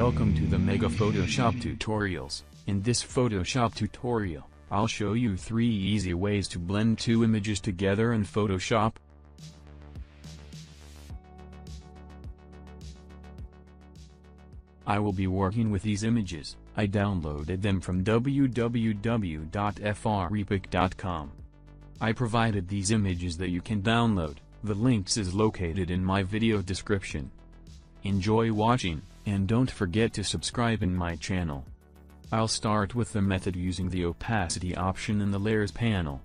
Welcome to the Mega Photoshop Tutorials. In this Photoshop tutorial, I'll show you 3 easy ways to blend 2 images together in Photoshop. I will be working with these images. I downloaded them from www.freepik.com. I provided these images that you can download. The links is located in my video description. Enjoy watching, and don't forget to subscribe in my channel. I'll start with the method using the opacity option in the layers panel.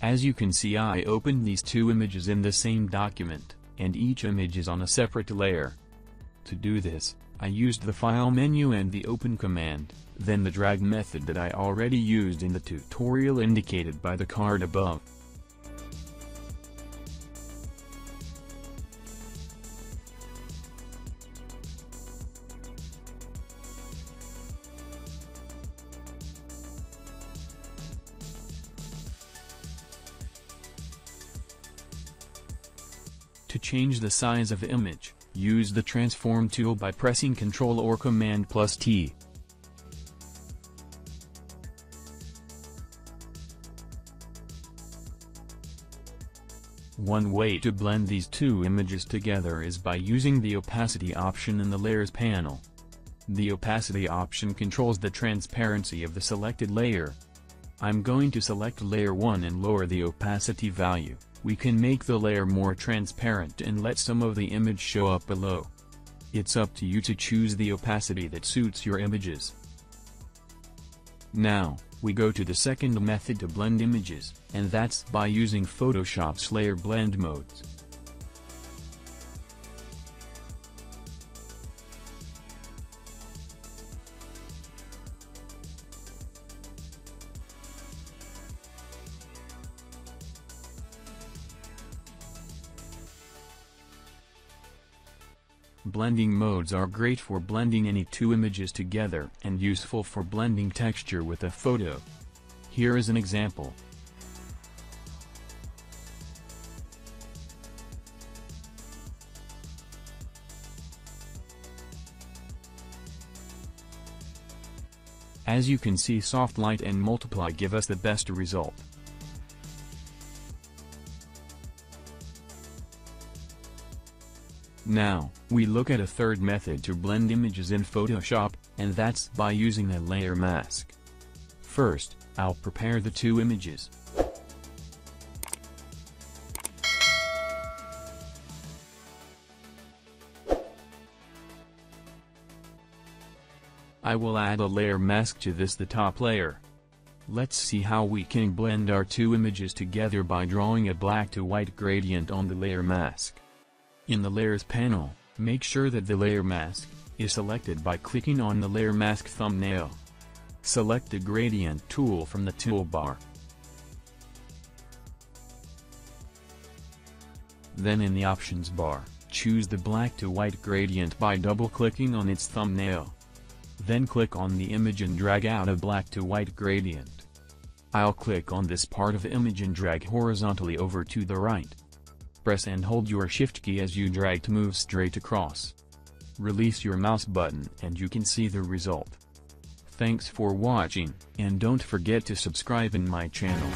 As you can see, I opened these 2 images in the same document, and each image is on a separate layer. To do this, I used the File menu and the Open command, then the drag method that I already used in the tutorial indicated by the card above. To change the size of the image, use the Transform tool by pressing Ctrl or Command plus T. One way to blend these 2 images together is by using the opacity option in the layers panel. The opacity option controls the transparency of the selected layer. I'm going to select layer 1 and lower the opacity value. We can make the layer more transparent and let some of the image show up below. It's up to you to choose the opacity that suits your images. Now, we go to the second method to blend images, and that's by using Photoshop's layer blend modes. Blending modes are great for blending any 2 images together and useful for blending texture with a photo. Here is an example. As you can see, soft light and multiply give us the best result. Now, we look at a third method to blend images in Photoshop, and that's by using a layer mask. First, I'll prepare the 2 images. I will add a layer mask to the top layer. Let's see how we can blend our 2 images together by drawing a black to white gradient on the layer mask. In the Layers panel, make sure that the layer mask is selected by clicking on the layer mask thumbnail. Select the Gradient tool from the toolbar. Then in the Options bar, choose the black to white gradient by double-clicking on its thumbnail. Then click on the image and drag out a black to white gradient. I'll click on this part of the image and drag horizontally over to the right. Press and hold your Shift key as you drag to move straight across. Release your mouse button and you can see the result. Thanks for watching, and don't forget to subscribe in my channel.